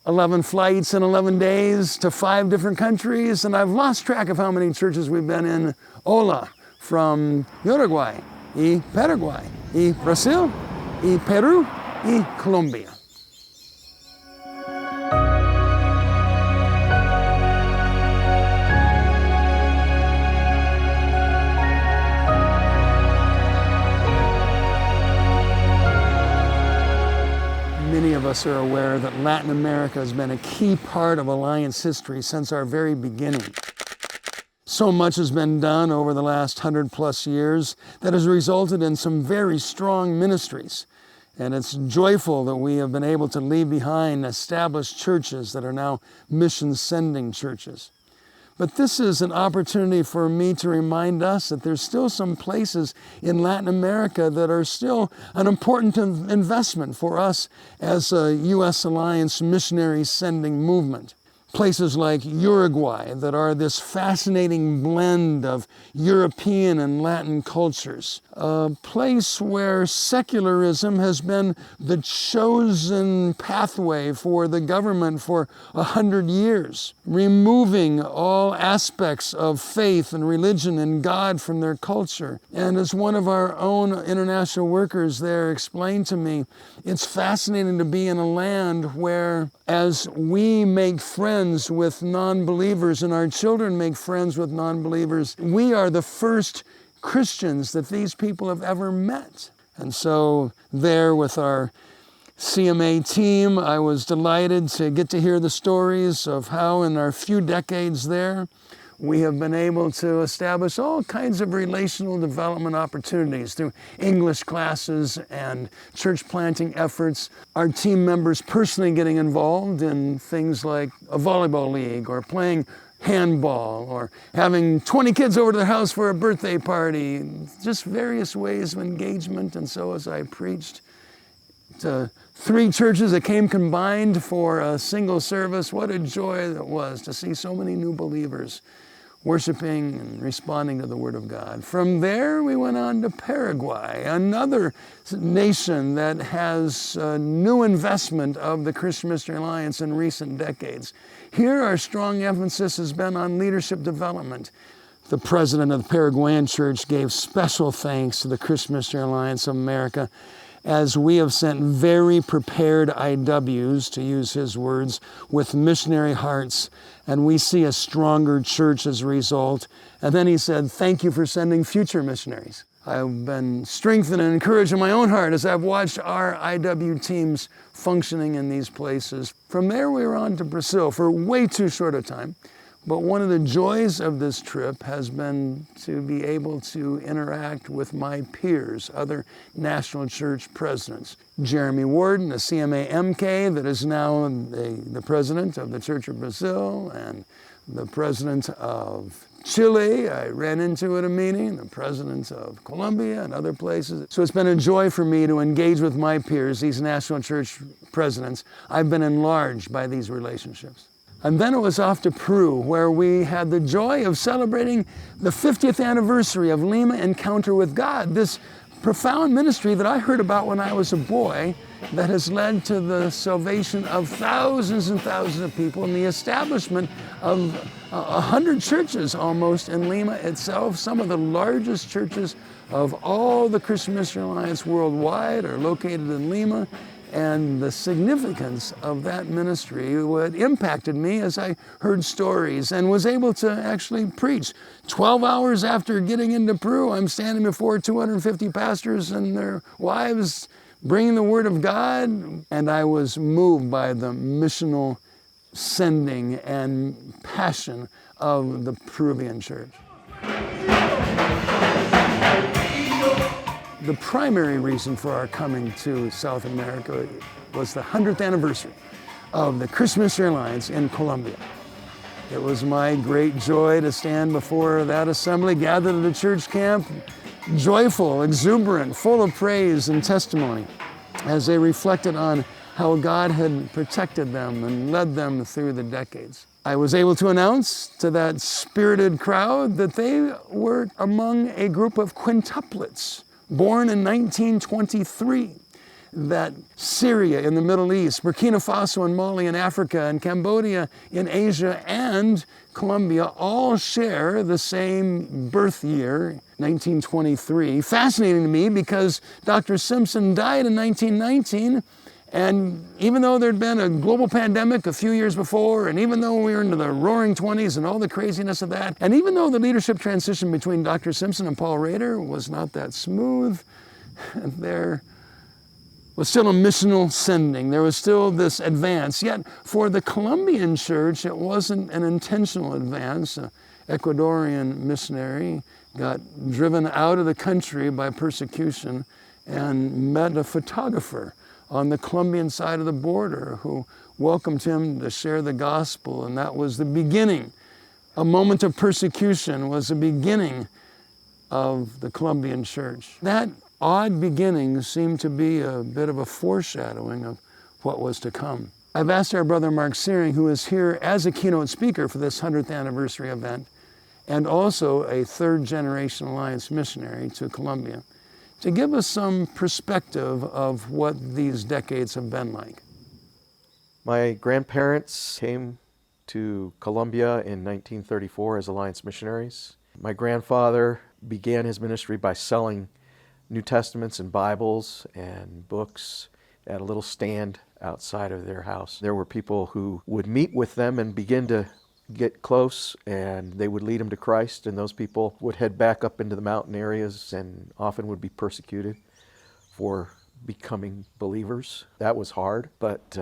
11 flights in 11 days to 5 different countries, and I've lost track of how many churches we've been in. Hola, from Uruguay, y Paraguay, y Brazil, y Peru, y Colombia. Many of us are aware that Latin America has been a key part of Alliance history since our very beginning. So much has been done over the last 100+ years that has resulted in some very strong ministries. And it's joyful that we have been able to leave behind established churches that are now mission-sending churches. But this is an opportunity for me to remind us that there's still some places in Latin America that are still an important investment for us as a U.S. Alliance missionary sending movement. Places like Uruguay that are this fascinating blend of European and Latin cultures. A place where secularism has been the chosen pathway for the government for 100 years, removing all aspects of faith and religion and God from their culture. And as one of our own international workers there explained to me, it's fascinating to be in a land where as we make friends with non-believers and our children make friends with non-believers, we are the first Christians that these people have ever met. And so there with our CMA team, I was delighted to get to hear the stories of how in our few decades there, we have been able to establish all kinds of relational development opportunities through English classes and church planting efforts. Our team members personally getting involved in things like a volleyball league or playing handball or having 20 kids over to their house for a birthday party, just various ways of engagement. And so as I preached to 3 churches that came combined for a single service, what a joy it was to see so many new believers worshiping and responding to the Word of God. From there, we went on to Paraguay, another nation that has a new investment of the Christian Missionary Alliance in recent decades. Here, our strong emphasis has been on leadership development. The president of the Paraguayan church gave special thanks to the Christian Missionary Alliance of America as we have sent very prepared IWs, to use his words, with missionary hearts, and we see a stronger church as a result. And then he said, thank you for sending future missionaries. I've been strengthened and encouraged in my own heart as I've watched our IW teams functioning in these places. From there, we were on to Brazil for way too short a time. But one of the joys of this trip has been to be able to interact with my peers, other national church presidents. Jeremy Warden, a CMA MK that is now the president of the Church of Brazil, and the president of Chile, I ran into at a meeting, the president of Colombia and other places. So it's been a joy for me to engage with my peers, these national church presidents. I've been enlarged by these relationships. And then it was off to Peru, where we had the joy of celebrating the 50th anniversary of Lima Encounter with God, this profound ministry that I heard about when I was a boy that has led to the salvation of thousands and thousands of people and the establishment of 100 churches almost in Lima itself. Some of the largest churches of all the Christian Missionary Alliance worldwide are located in Lima. And the significance of that ministry, what impacted me as I heard stories and was able to actually preach. 12 hours after getting into Peru, I'm standing before 250 pastors and their wives bringing the Word of God. And I was moved by the missional sending and passion of the Peruvian church. The primary reason for our coming to South America was the 100th anniversary of the Christian Missionary Alliance in Colombia. It was my great joy to stand before that assembly, gathered at a church camp, joyful, exuberant, full of praise and testimony as they reflected on how God had protected them and led them through the decades. I was able to announce to that spirited crowd that they were among a group of quintuplets born in 1923. that Syria in the Middle East, Burkina Faso and Mali in Africa, and Cambodia in Asia, and Colombia all share the same birth year, 1923. Fascinating to me because Dr. Simpson died in 1919, and even though there'd been a global pandemic a few years before, and even though we were into the roaring 20s and all the craziness of that, and even though the leadership transition between Dr. Simpson and Paul Rader was not that smooth, there was still a missional sending. There was still this advance. Yet for the Colombian church, it wasn't an intentional advance. An Ecuadorian missionary got driven out of the country by persecution and met a photographer on the Colombian side of the border who welcomed him to share the gospel, and that was the beginning. A moment of persecution was the beginning of the Colombian church. That odd beginning seemed to be a bit of a foreshadowing of what was to come. I've asked our brother Mark Searing, who is here as a keynote speaker for this 100th anniversary event, and also a third-generation Alliance missionary to Colombia, to give us some perspective of what these decades have been like. My grandparents came to Colombia in 1934 as Alliance missionaries. My grandfather began his ministry by selling New Testaments and Bibles and books at a little stand outside of their house. There were people who would meet with them and begin to get close, and they would lead them to Christ, and those people would head back up into the mountain areas and often would be persecuted for becoming believers. That was hard, but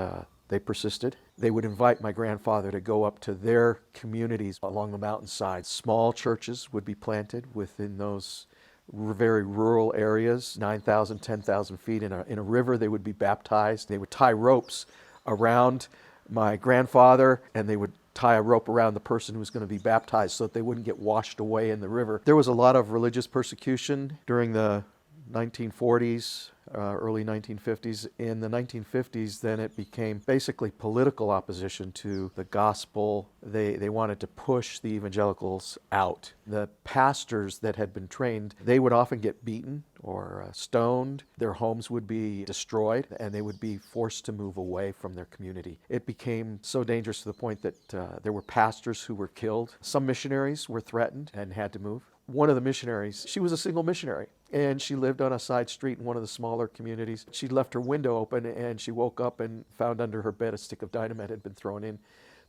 they persisted. They would invite my grandfather to go up to their communities along the mountainside. Small churches would be planted within those very rural areas, 9,000, 10,000 feet in a river. They would be baptized. They would tie ropes around my grandfather, and they would tie a rope around the person who was going to be baptized so that they wouldn't get washed away in the river. There was a lot of religious persecution during the 1940s, early 1950s. In the 1950s, then it became basically political opposition to the gospel. They wanted to push the evangelicals out. The pastors that had been trained, they would often get beaten or stoned. Their homes would be destroyed, and they would be forced to move away from their community. It became so dangerous to the point that there were pastors who were killed. Some missionaries were threatened and had to move. One of the missionaries, she was a single missionary, and she lived on a side street in one of the smaller communities. She left her window open, and she woke up and found under her bed a stick of dynamite had been thrown in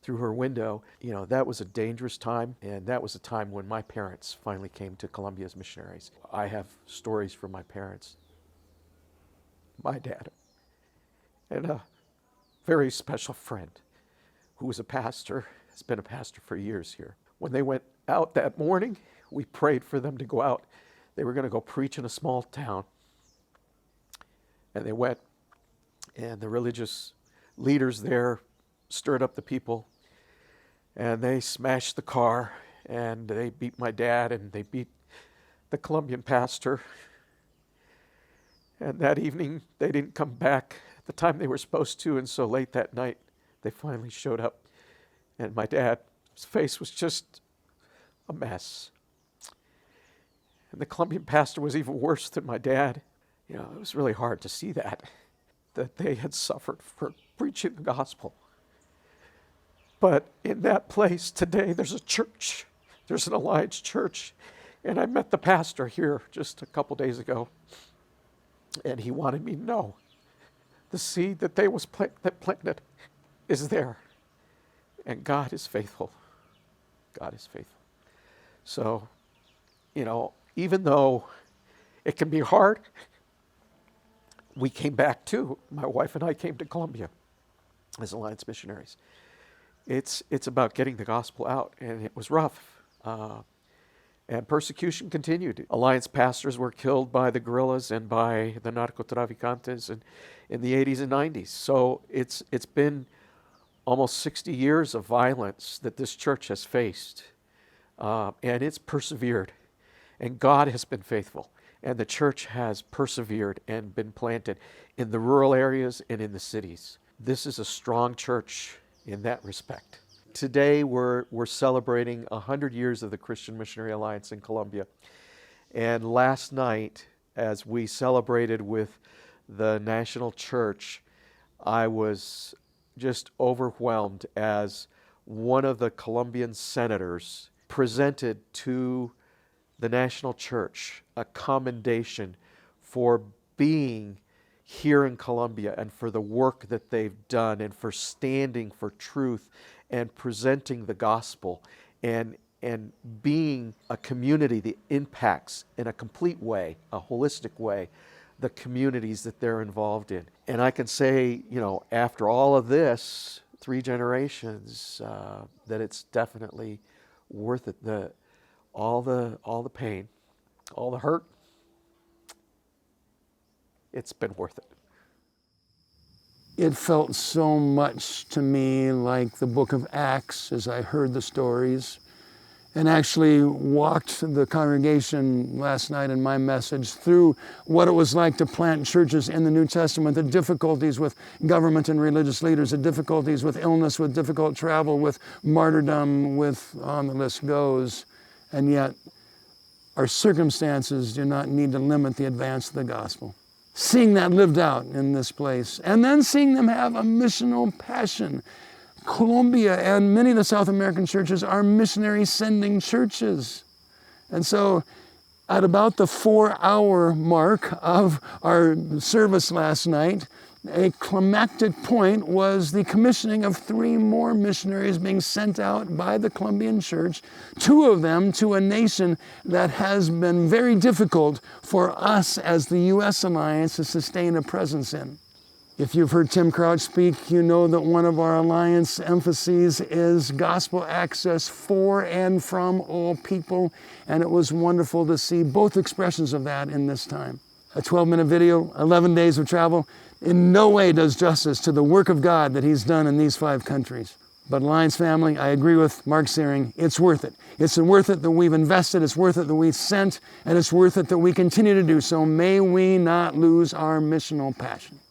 through her window. You know, that was a dangerous time, and that was a time when my parents finally came to Colombia as missionaries. I have stories from my parents, my dad, and a very special friend who was a pastor, has been a pastor for years here. When they went out that morning, we prayed for them to go out. They were going to go preach in a small town. And they went, and the religious leaders there stirred up the people, and they smashed the car, and they beat my dad, and they beat the Colombian pastor. And that evening, they didn't come back at the time they were supposed to, and so late that night, they finally showed up. And my dad's face was just a mess. And the Colombian pastor was even worse than my dad. You know, it was really hard to see that they had suffered for preaching the gospel. But in that place today, there's a church. There's an Alliance church. And I met the pastor here just a couple days ago. And he wanted me to know the seed that they planted is there. And God is faithful. God is faithful. So, you know, even though it can be hard, we came back too. My wife and I came to Colombia as Alliance missionaries. It's about getting the gospel out, and it was rough. And persecution continued. Alliance pastors were killed by the guerrillas and by the narcotraficantes in the 80s and 90s. So it's been almost 60 years of violence that this church has faced. And it's persevered. And God has been faithful. And the church has persevered and been planted in the rural areas and in the cities. This is a strong church in that respect. Today we're celebrating 100 years of the Christian Missionary Alliance in Colombia. And last night, as we celebrated with the national church, I was just overwhelmed as one of the Colombian senators presented to the national church a commendation for being here in Colombia and for the work that they've done and for standing for truth and presenting the gospel and being a community that impacts in a complete way, a holistic way, the communities that they're involved in. And I can say, after all of this, 3 generations, that it's definitely worth it. All the pain, all the hurt, it's been worth it. It felt so much to me like the book of Acts as I heard the stories and actually walked the congregation last night in my message through what it was like to plant churches in the New Testament, the difficulties with government and religious leaders, the difficulties with illness, with difficult travel, with martyrdom, with on the list goes. And yet our circumstances do not need to limit the advance of the gospel. Seeing that lived out in this place, and then seeing them have a missional passion. Colombia and many of the South American churches are missionary sending churches. And so at about the 4-hour mark of our service last night, a climactic point was the commissioning of 3 more missionaries being sent out by the Colombian church, 2 of them to a nation that has been very difficult for us as the U.S. Alliance to sustain a presence in. If you've heard Tim Crouch speak, you know that one of our Alliance emphases is gospel access for and from all people, and it was wonderful to see both expressions of that in this time. A 12-minute video, 11 days of travel, in no way does justice to the work of God that He's done in these 5 countries. But Alliance family, I agree with Mark Searing, it's worth it. It's worth it that we've invested, it's worth it that we've sent, and it's worth it that we continue to do so. May we not lose our missional passion.